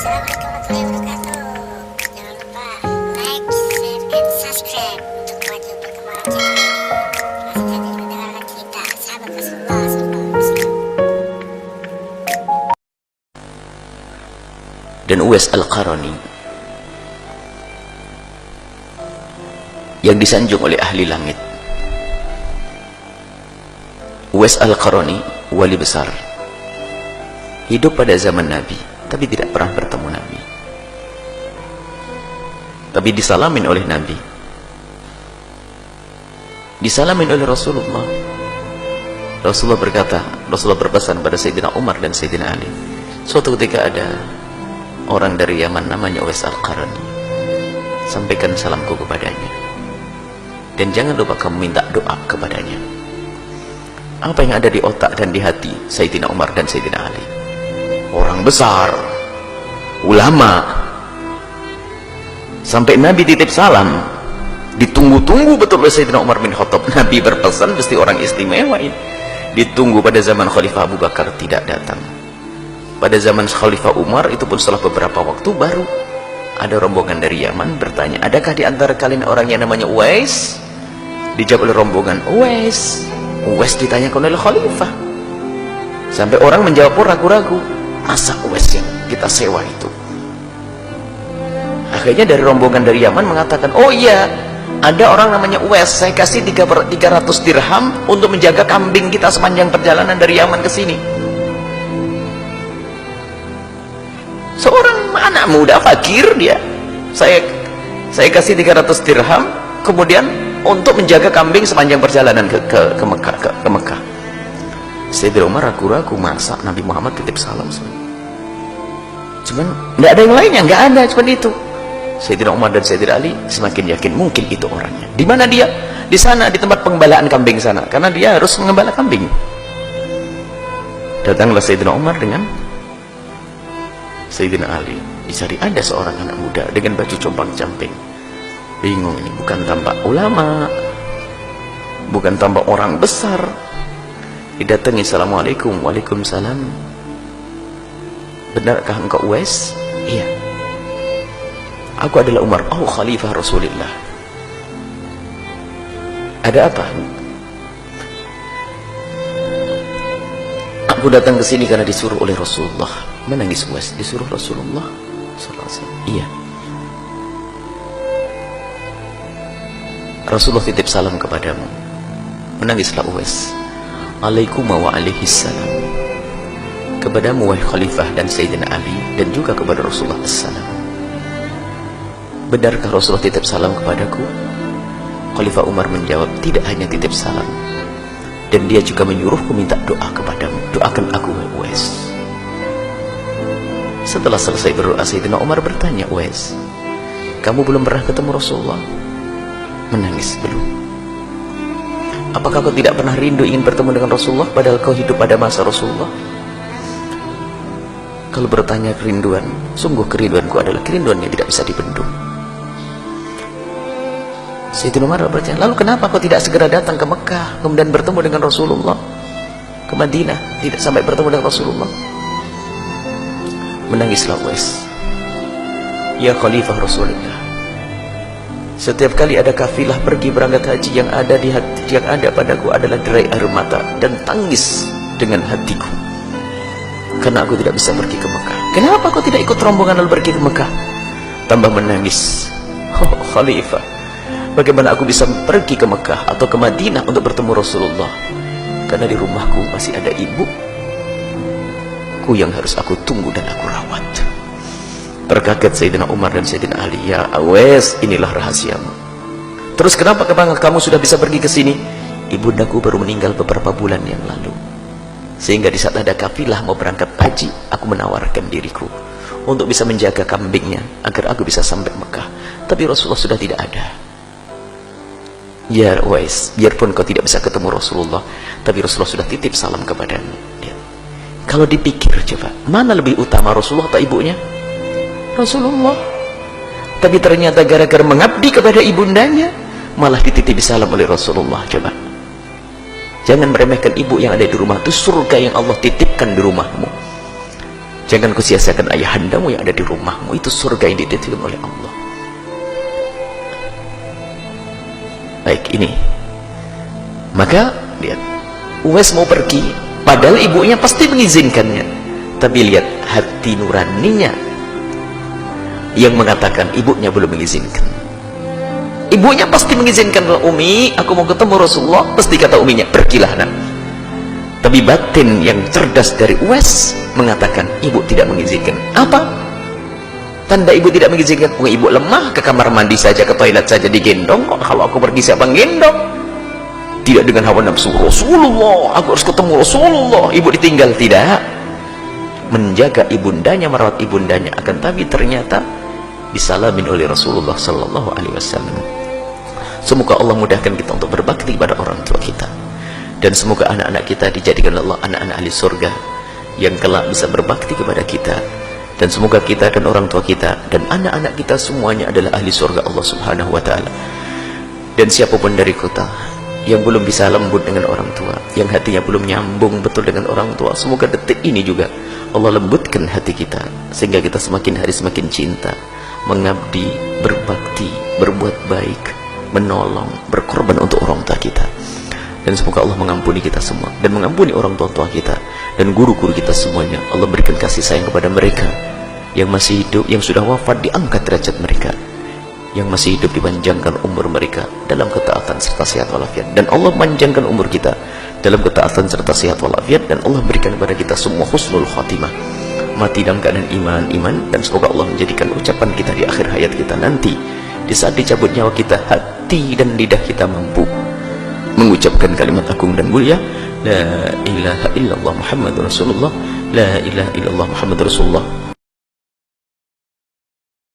Assalamualaikum warahmatullahi wabarakatuh. Jangan lupa like, share, and subscribe untuk maju perkembangan channel ini. Masih jadi mendengarkan cerita sahabat Rasulullah SAW. Dan Uwais Al-Qarani yang disanjung oleh ahli langit. Uwais Al-Qarani, wali besar, hidup pada zaman Nabi, tapi tidak pernah bertemu Nabi. Tapi disalamin oleh Nabi, disalamin oleh Rasulullah. Rasulullah berkata, Rasulullah berpesan pada Sayyidina Umar dan Sayyidina Ali. Suatu ketika ada orang dari Yaman namanya Uwais Al-Qarani, sampaikan salamku kepadanya, dan jangan lupa kamu minta doa kepadanya. Apa yang ada di otak dan di hati Sayyidina Umar dan Sayyidina Ali, orang besar, ulama, sampai Nabi titip salam, ditunggu-tunggu betul oleh Sayyidina Umar bin Khattab. Nabi berpesan mesti orang istimewa ini. Ditunggu pada zaman Khalifah Abu Bakar, tidak datang. Pada zaman Khalifah Umar itu pun setelah beberapa waktu baru ada rombongan dari Yaman bertanya, adakah di antara kalian orang yang namanya Uwais? Dijawab oleh rombongan, Uwais. Uwais ditanyakan oleh Khalifah, sampai orang menjawab pun ragu-ragu, masa Uwais yang kita sewa itu? Akhirnya dari rombongan dari Yaman mengatakan, oh iya, ada orang namanya Uwais, saya kasih 300 dirham untuk menjaga kambing kita sepanjang perjalanan dari Yaman ke sini. Seorang anak muda fakir dia, saya kasih 300 dirham kemudian untuk menjaga kambing sepanjang perjalanan ke Mekah. Sayyidina Umar ragu-ragu, masa Nabi Muhammad titip salam cuman tidak ada yang lainnya, nggak ada, cuman itu. Sayyidina Umar dan Sayyidina Ali semakin yakin mungkin itu orangnya. Di mana dia? Di sana, di tempat penggembalaan kambing sana, karena dia harus mengembala kambing. Datanglah Sayyidina Umar dengan Sayyidina Ali, dicari ada seorang anak muda dengan baju compang-camping. Bingung, ini bukan tampak ulama, bukan tampak orang besar. Didatangi, assalamualaikum. Waalaikumsalam. Benarkah engkau Uwais? Iya. Aku adalah Umar. Oh, Khalifah Rasulullah. Ada apa? Aku datang ke sini karena disuruh oleh Rasulullah. Menangis Uwais, disuruh Rasulullah sallallahu alaihi wasallam. Iya. Rasulullah titip salam kepadamu. Menangislah Uwais. Alaikum wa alaihissalam. Kepadamu wahai Khalifah dan Sayyidina Ali, dan juga kepada Rasulullah assalam. Benarkah Rasulullah titip salam kepadaku? Khalifah Umar menjawab, tidak hanya titip salam, dan dia juga menyuruhku minta doa kepadamu. Doakan aku wahai Uwais. Setelah selesai berdoa, Sayyidina Umar bertanya, Uwais, kamu belum pernah ketemu Rasulullah? Menangis, belum. Apakah kau tidak pernah rindu ingin bertemu dengan Rasulullah padahal kau hidup pada masa Rasulullah? Kalau bertanya kerinduan, sungguh kerinduanku adalah kerinduan yang tidak bisa dibendung. Sayyidina Umar bertanya, lalu kenapa kau tidak segera datang ke Mekah kemudian bertemu dengan Rasulullah, ke Madinah, tidak sampai bertemu dengan Rasulullah? Menangislah Uwais. Ya Khalifah Rasulullah, setiap kali ada kafilah pergi berangkat haji, yang ada di hati, yang ada padaku adalah derai air mata dan tangis dengan hatiku, karena aku tidak bisa pergi ke Mekah. Kenapa kau tidak ikut rombongan lalu pergi ke Mekah? Tambah menangis. Oh Khalifah, bagaimana aku bisa pergi ke Mekah atau ke Madinah untuk bertemu Rasulullah? Karena di rumahku masih ada ibuku yang harus aku tunggu dan aku rawat. Terkaget Sayyidina Umar dan Sayyidina Ali. Ya Uwais, inilah rahasiamu. Terus kenapa kamu sudah bisa pergi ke sini? Ibundaku baru meninggal beberapa bulan yang lalu, sehingga di saat ada kafilah mau berangkat haji, aku menawarkan diriku untuk bisa menjaga kambingnya agar aku bisa sampai Mekah. Tapi Rasulullah sudah tidak ada. Ya Uwais, biarpun kau tidak bisa ketemu Rasulullah, tapi Rasulullah sudah titip salam kepadamu. Ya. Kalau dipikir coba, mana lebih utama, Rasulullah atau ibunya? Rasulullah. Tapi ternyata gara-gara mengabdi kepada ibundanya, malah dititipi salam oleh Rasulullah. Coba, jangan meremehkan ibu yang ada di rumah. Itu surga yang Allah titipkan di rumahmu. Jangan kau sia-siakan ayahandamu yang ada di rumahmu. Itu surga yang dititipkan oleh Allah. Baik, ini. Maka lihat, Uwais mau pergi, padahal ibunya pasti mengizinkannya. Tapi lihat hati nuraninya yang mengatakan ibunya belum mengizinkan. Ibunya pasti mengizinkan. Umi, aku mau ketemu Rasulullah. Pasti kata uminya, pergilah nak. Tapi batin yang cerdas dari Uwais mengatakan ibu tidak mengizinkan. Apa tanda ibu tidak mengizinkan? Oh, ibu lemah, ke kamar mandi saja, ke toilet saja digendong. Kok kalau aku pergi siapa gendong? Tidak dengan hawa nafsu. Rasulullah, aku harus ketemu Rasulullah. Ibu ditinggal, tidak. Menjaga ibundanya, merawat ibundanya. Akan tapi ternyata disalamin oleh Rasulullah sallallahu alaihi wasallam. Semoga Allah mudahkan kita untuk berbakti pada orang tua kita, dan semoga anak-anak kita dijadikan Allah anak-anak ahli surga yang kelak bisa berbakti kepada kita, dan semoga kita dan orang tua kita dan anak-anak kita semuanya adalah ahli surga Allah subhanahu wa ta'ala. Dan siapapun dari kita yang belum bisa lembut dengan orang tua, yang hatinya belum nyambung betul dengan orang tua, semoga detik ini juga Allah lembutkan hati kita, sehingga kita semakin hari semakin cinta, mengabdi, berbakti, berbuat baik, menolong, berkorban untuk orang tua kita. Dan semoga Allah mengampuni kita semua, dan mengampuni orang tua kita dan guru-guru kita semuanya. Allah berikan kasih sayang kepada mereka yang masih hidup, yang sudah wafat diangkat derajat mereka, yang masih hidup dipanjangkan umur mereka dalam ketaatan serta sehat walafiat. Dan Allah panjangkan umur kita dalam ketaatan serta sehat walafiat, dan Allah berikan kepada kita semua husnul khatimah, mati dalam keadaan iman. Dan semoga Allah menjadikan ucapan kita di akhir hayat kita nanti, di saat dicabut nyawa kita, hati dan lidah kita mampu mengucapkan kalimat agung dan mulia, la ilaha illallah Muhammadur Rasulullah, la ilaha illallah Muhammadur Rasulullah.